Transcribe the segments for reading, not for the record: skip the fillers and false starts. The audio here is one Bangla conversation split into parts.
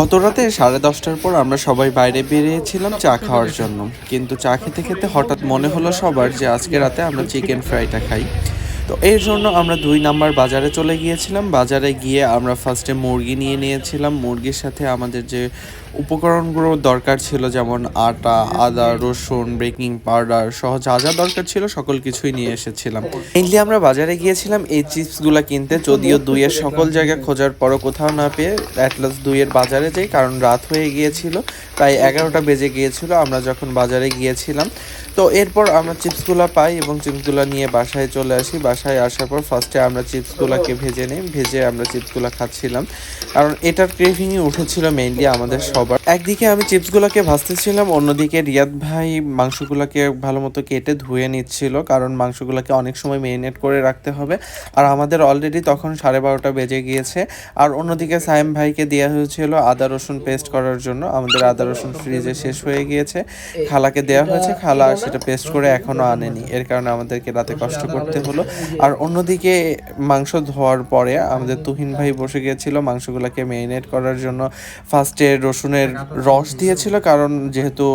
গত রাতে 10:30টার পর আমরা সবাই বাইরে বেরিয়েছিলাম চা খাওয়ার জন্য। কিন্তু চা খেতে খেতে হঠাৎ মনে হলো সবার যে আজকে রাতে আমরা চিকেন ফ্রাইটা খাই। তো এর জন্য আমরা ২ নাম্বার বাজারে চলে গিয়েছিলাম। বাজারে গিয়ে আমরা ফার্স্টে মুরগি নিয়ে নিয়েছিলাম। মুরগির সাথে আমাদের যে উপকরণগুলো দরকার ছিল, যেমন আটা, আদা, রসুন, বেকিং পাউডার সহ যা যা দরকার ছিল সকল কিছুই নিয়ে এসেছিলাম। মেইনলি আমরা বাজারে গিয়েছিলাম এই চিপসগুলো কিনতে, যদিও দুইয়ের সকল জায়গায় খোঁজার পরও কোথাও না পেয়ে অ্যাটলাস দুইয়ের বাজারে যাই, কারণ রাত হয়ে গিয়েছিল, প্রায় 11টা বেজে গিয়েছিল আমরা যখন বাজারে গিয়েছিলাম। তো এরপর আমরা চিপসগুলো পাই এবং চিপসগুলো নিয়ে বাসায় চলে আসি। বাসায় আসার পর ফার্স্টে আমরা চিপসগুলোকে ভেজে নিই, ভেজে আমরা চিপসগুলো খাচ্ছিলাম, কারণ এটার ক্রেভিংই উঠেছিল মেইনলি আমাদের সবার। একদিকে আমি চিপসগুলোকে ভাজতেছিলাম, অন্যদিকে রিয়াদ ভাই মাংসগুলোকে ভালো মতো কেটে ধুয়ে নিচ্ছিল, কারণ মাংসগুলোকে অনেক সময় মেরিনেট করে রাখতে হবে। আর আমাদের অলরেডি তখন 12:30 বেজে গিয়েছে। আর অন্যদিকে সায়েম ভাইকে দেওয়া হয়েছিল আদা রসুন পেস্ট করার জন্য। আমাদের আদা রসুন ফ্রিজে শেষ হয়ে গিয়েছে, খালাকে দেওয়া হয়েছে, খালা সেটা পেস্ট করে এখনও আনেনি, এর কারণে আমাদেরকে রাতে কষ্ট করতে হলো। আর অন্যদিকে মাংস ধোয়ার পরে আমাদের তুহিন ভাই বসে গিয়েছিল মাংসগুলোকে মেরিনেট করার জন্য। ফার্স্টে রসুনের রস দিয়েছিল, কারণ যেহেতু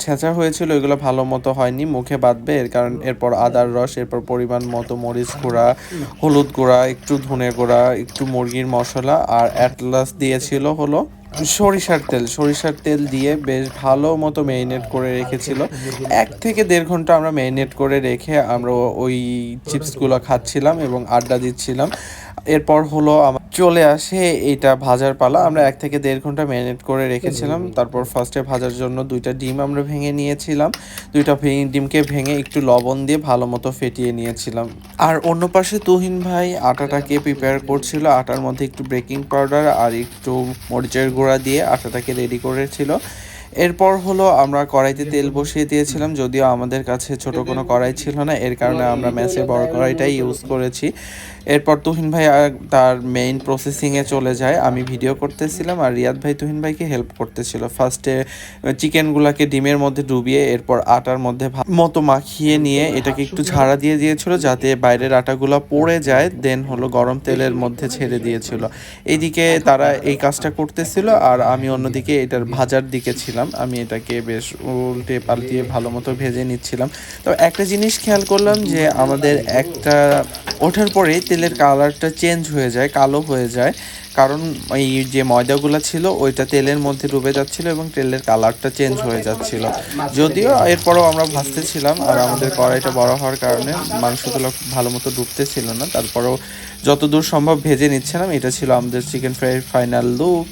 ছেঁচা হয়েছিল এগুলো ভালো মতো হয়নি, মুখে বাঁধবে, এর কারণ এরপর আদার রস, এরপর পরিমাণ মতো মরিচ গুঁড়া, হলুদ গুঁড়া, একটু ধনে গুঁড়া, একটু মুরগির মশলা, আর অ্যাটলাস দিয়েছিল হলো সরিষার তেল দিয়ে বেশ ভালো মতো ম্যারিনেট করে রেখেছিল। 1 থেকে 1.5 ঘন্টা আমরা ম্যারিনেট করে রেখে আমরা ওই চিপসগুলো খাচ্ছিলাম এবং আড্ডা দিচ্ছিলাম। এরপর হলো আমার চলে আসে এইটা ভাজার পালা। আমরা 1 থেকে 1.5 ঘন্টা ম্যারিনেট করে রেখেছিলাম। তারপর ফার্স্টে ভাজার জন্য 2টা ডিম আমরা ভেঙে নিয়েছিলাম। 2টা ডিমকে ভেঙে একটু লবণ দিয়ে ভালো মতো ফেটিয়ে নিয়েছিলাম। আর অন্য পাশে তুহিন ভাই আটাটাকে প্রিপেয়ার করছিল। আটার মধ্যে একটু বেকিং পাউডার আর একটু মরিচের গুঁড়া দিয়ে আটাটাকে রেডি করেছিল। এরপর হলো আমরা কড়াইতে তেল বসিয়ে দিয়েছিলাম, যদিও আমাদের কাছে ছোট কোনো কড়াই ছিল না, এর কারণে আমরা ম্যাচে বড় কড়াইটাই ইউজ করেছি। এরপর তুহিন ভাই তার মেইন প্রসেসিংয়ে চলে যায়, আমি ভিডিও করতেছিলাম আর রিয়াদ ভাই তুহিন ভাইকে হেল্প করতেছিল। ফার্স্টে চিকেনগুলোকে ডিমের মধ্যে ডুবিয়ে এরপর আটার মধ্যে মতো মাখিয়ে নিয়ে এটাকে একটু ঝাড়া দিয়ে দিয়েছিল যাতে বাইরের আটাগুলো পড়ে যায়, দেন হলো গরম তেলের মধ্যে ছেড়ে দিয়েছিল। এইদিকে তারা এই কাজটা করতেছিল আর আমি অন্যদিকে এটার ভাজার দিকে ছিলাম। আমি এটাকে বেশ উল্টে পাল্টিয়ে ভালো মতো ভেজে নিচ্ছিলাম। তো একটা জিনিস খেয়াল করলাম যে আমাদের একটা ওঠার পরেই তেলের কালারটা চেঞ্জ হয়ে যায়, কালো হয়ে যায়, কারণ এই যে ময়দাগুলো ছিল ওইটা তেলের মধ্যে ডুবে যাচ্ছিল এবং তেলের কালারটা চেঞ্জ হয়ে যাচ্ছিল। যদিও এরপরও আমরা ভাজতেছিলাম আর আমাদের কড়াইটা বড় হওয়ার কারণে মাংসগুলো ভালো মতো ডুবতেছিল না, তারপরেও যতদূর সম্ভব ভেজে নিচ্ছিলাম। এটা ছিল আমাদের চিকেন ফ্রাইয়ের ফাইনাল লুক।